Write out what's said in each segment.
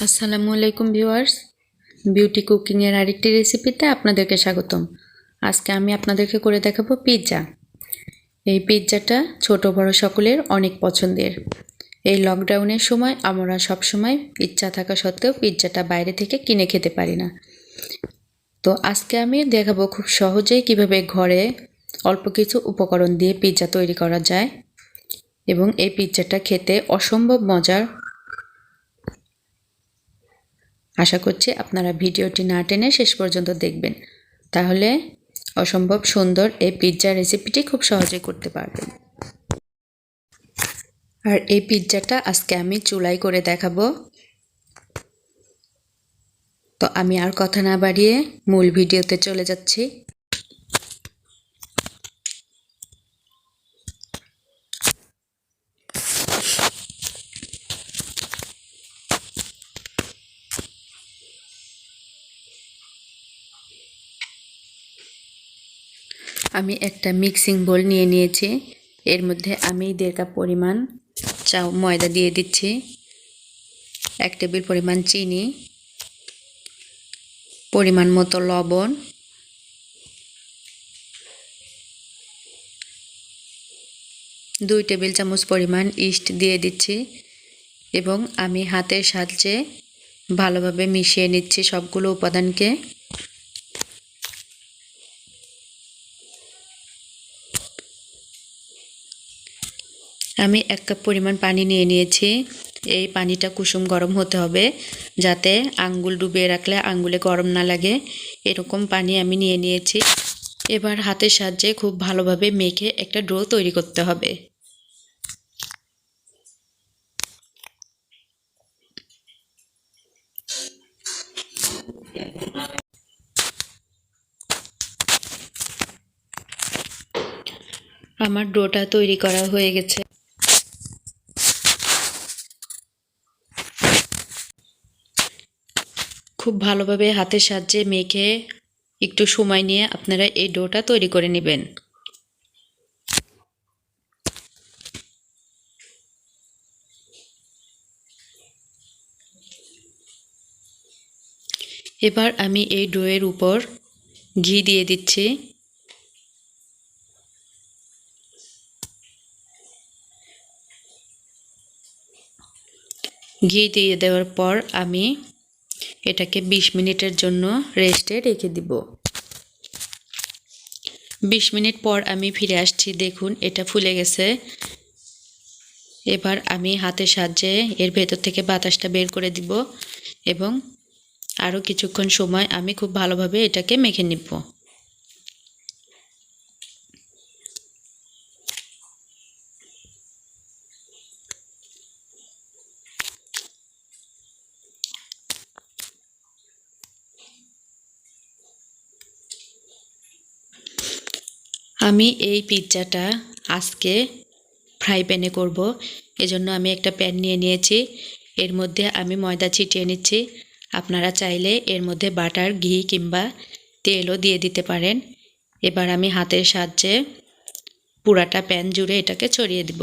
আসসালামু আলাইকুম viewers, beauty cooking এর আরেকটি রেসিপিতে আপনাদেরকে স্বাগতম। আজকে আমি আপনাদেরকে করে দেখাবো পিৎজা। এই পিৎজাটা ছোট বড় সকলের অনেক পছন্দের। এই লকডাউনের সময় আমরা সব সময় ইচ্ছা থাকা সত্ত্বেও পিৎজাটা বাইরে থেকে কিনে খেতে পারি না। তো আজকে আমি দেখাবো খুব সহজেই কিভাবে ঘরে অল্প কিছু উপকরণ দিয়ে পিৎজা তৈরি করা যায় এবং এই পিৎজাটা খেতে অসম্ভব মজার। আশা করছি আপনারা ভিডিওটি না টেনে শেষ পর্যন্ত দেখবেন, তাহলে অসম্ভব সুন্দর এই পিৎজা রেসিপিটি খুব সহজে করতে পারবেন। আর এই পিৎজাটা আজকে আমি চুলায় করে দেখাবো। তো আমি আর কথা না বাড়িয়ে মূল ভিডিওতে চলে যাচ্ছি। আমি একটা মিক্সিং বোল নিয়ে নিয়েছি। এর মধ্যে আমি 1.5 কাপ পরিমাণ ময়দা দিয়ে দিচ্ছি, 1 টেবিল পরিমাণ চিনি, পরিমাণ মতো লবণ, 2 টেবিল চামচ পরিমাণ ইস্ট দিয়ে দিচ্ছি এবং আমি হাতের সাহায্যে ভালোভাবে মিশিয়ে নিচ্ছি সবগুলো উপাদানকে। আমি 1 কাপ পরিমাণ পানি নিয়ে নিয়েছি। এই পানিটা কুসুম গরম হতে হবে, যাতে আঙ্গুল ডুবিয়ে রাখলে আঙ্গুলে গরম না লাগে, এরকম পানি আমি নিয়ে নিয়েছি। এবার হাতের সাহায্যে খুব ভালোভাবে মেখে একটা ডো তৈরি করতে হবে। আমার ডোটা তৈরি করা হয়ে গেছে। খুব ভালোভাবে হাতের সাহায্যে মেখে একটু সময় নিয়ে আপনারা এই ডোটা তৈরি করে নেবেন। এবার আমি এই ডোয়ের উপর ঘি দিয়ে দিচ্ছি। ঘি দিয়ে দেওয়ার পর আমি এটাকে 20 মিনিটের জন্য রেস্টে রেখে দিব। 20 মিনিট পর আমি ফিরে আসছি, দেখুন এটা ফুলে গেছে। এবার আমি হাতের সাহায্যে এর ভেতর থেকে বাতাসটা বের করে দিব এবং আরও কিছুক্ষণ সময় আমি খুব ভালোভাবে এটাকে মেখে নিব। আমি এই পিৎজাটা আজকে ফ্রাই প্যানে করব, এজন্য আমি একটা প্যান নিয়ে নিয়েছি। এর মধ্যে আমি ময়দা ছিটিয়ে নিচ্ছি। আপনারা চাইলে এর মধ্যে বাটার, ঘি কিংবা তেলও দিয়ে দিতে পারেন। এবার আমি হাতের সাহায্যে পুরাটা প্যান জুড়ে এটাকে ছড়িয়ে দিব।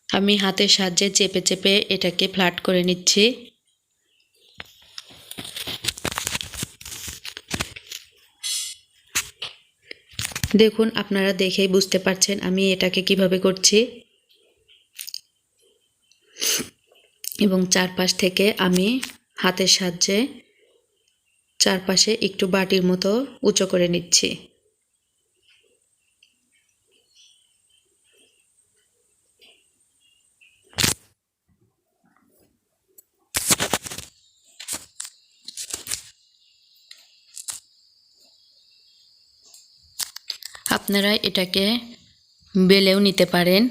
আমি হাতের সাহায্যে চেপে চেপে এটাকে ফ্ল্যাট করে নিচ্ছি। দেখুন, আপনারা দেখেই বুঝতে পারছেন আমি এটাকে কিভাবে করছি এবং চারপাশ থেকে আমি হাতের সাহায্যে চারপাশে একটু বাটির মতো উঁচু করে নিচ্ছি। আপনারা এটাকে বেলেও নিতে পারেন।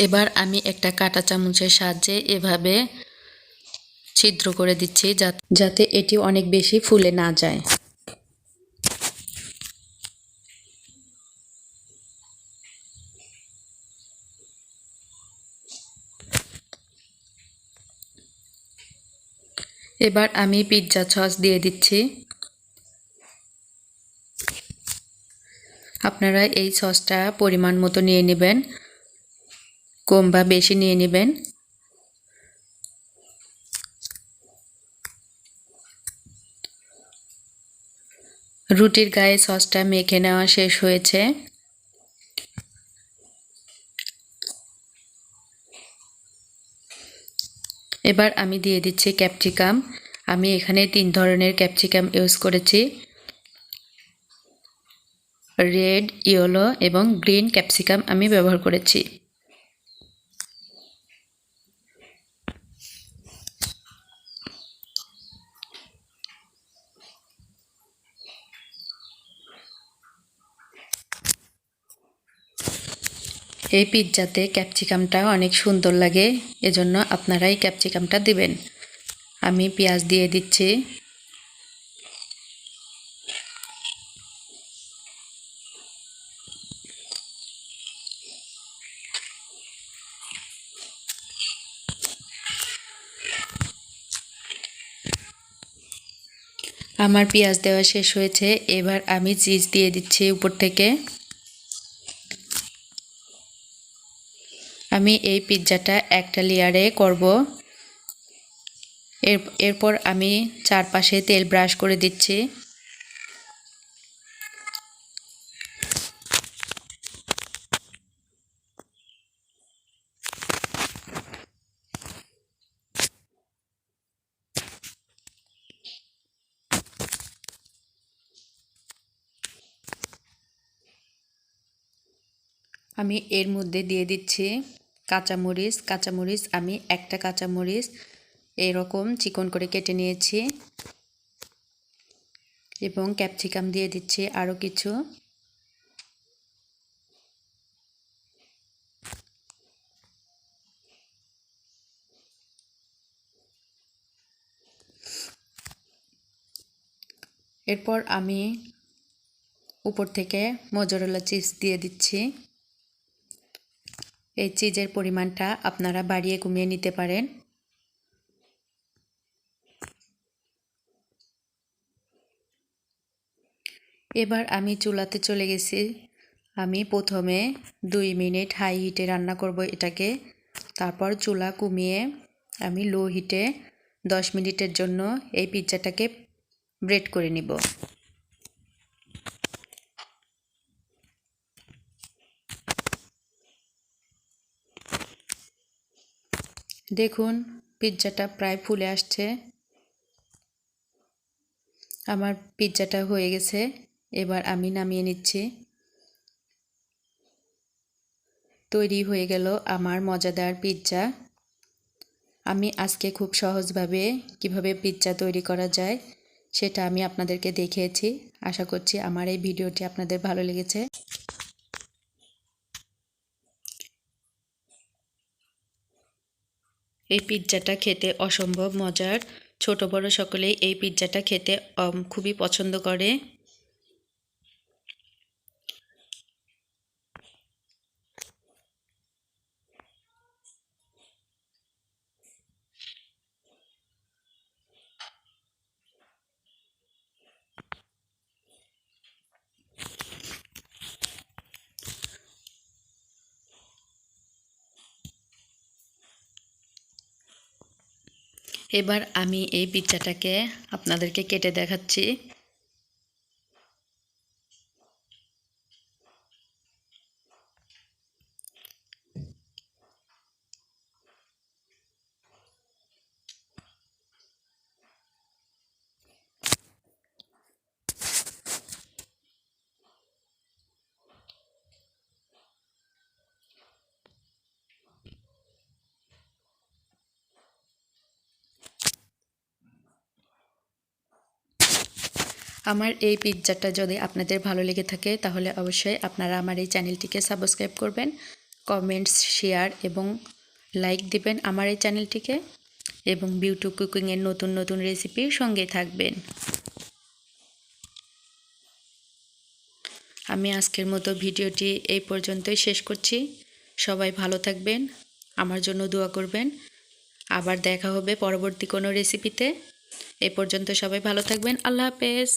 এবার আমি একটা কাঁটা চামচের সাহায্যে এভাবে ছিদ্র করে দিচ্ছি যাতে এটি অনেক বেশি ফুলে না যায়। এবার আমি পিৎজা সস দিয়ে দিচ্ছি। আপনারা এই সসটা পরিমাণ মতো নিয়ে নেবেন, কম বা বেশি নিয়ে নেবেন। রুটির গায়ে সসটা মেখে নেওয়া শেষ হয়েছে। এবার আমি দিয়ে দিচ্ছি ক্যাপসিকাম। আমি এখানে 3 ধরনের ক্যাপসিকাম ইউজ করেছি, রেড, ইয়েলো এবং গ্রিন ক্যাপসিকাম আমি ব্যবহার করেছি। এই পিৎজাতে ক্যাপসিকামটা অনেক সুন্দর লাগে, এজন্য আপনারা এই ক্যাপসিকামটা দিবেন। আমি পেঁয়াজ দিয়ে দিচ্ছি। আমার পেঁয়াজ দেওয়া শেষ হয়েছে। এবার আমি চিজ দিয়ে দিচ্ছি উপর থেকে। আমি এই পিৎজাটা একটা লেয়ারে করব। এরপর আমি চারপাশে তেল ব্রাশ করে দিচ্ছি। আমি এর মধ্যে দিয়ে দিচ্ছি কাঁচামরিচ। আমি একটা কাঁচামরিচ এরকম চিকন করে কেটে নিয়েছি এবং ক্যাপসিকাম দিয়ে দিচ্ছি আরও কিছু। এরপর আমি উপর থেকে মোজারেলা চিজ দিয়ে দিচ্ছি। এই চিজের পরিমাণটা আপনারা বাড়িয়ে কমিয়ে নিতে পারেন। এবার আমি চুলাতে চলে গেছি। আমি প্রথমে 2 মিনিট হাই হিটে রান্না করব এটাকে, তারপর চুলা কমিয়ে আমি লো হিটে 10 মিনিটের জন্য এই পিৎজাটাকে ব্রেড করে নিব। দেখুন পিৎজাটা প্রায় ফুলে আসছে। আমার পিৎজাটা হয়ে গেছে। এবার আমি নামিয়ে নিচ্ছি। তৈরি হয়ে গেল আমার মজাদার পিৎজা। আমি আজকে খুব সহজভাবে কিভাবে পিৎজা তৈরি করা যায় সেটা আমি আপনাদেরকে দেখিয়েছি। আশা করছি আমার এই ভিডিওটি আপনাদের ভালো লেগেছে। এই পিৎজাটা খেতে অসম্ভব মজার। ছোট বড় সকলেই এই পিৎজাটা খেতে খুবই পছন্দ করে। এবার আমি এই পিৎজাটাকে আপনাদেরকে কেটে দেখাচ্ছি। আমার এই পিৎজাটা যদি আপনাদের ভালো লেগে থাকে তাহলে অবশ্যই আপনারা আমার এই চ্যানেলটিকে সাবস্ক্রাইব করবেন, কমেন্টস, শেয়ার এবং লাইক দিবেন আমার এই চ্যানেলটিকে। এবং বিউটি কুকিংয়ের নতুন নতুন রেসিপির সঙ্গে থাকবেন। আমি আজকের মতো ভিডিওটি এই পর্যন্তই শেষ করছি। সবাই ভালো থাকবেন, আমার জন্য দোয়া করবেন। আবার দেখা হবে পরবর্তী কোনো রেসিপিতে। এই পর্যন্ত সবাই ভালো থাকবেন। আল্লাহ হাফেজ।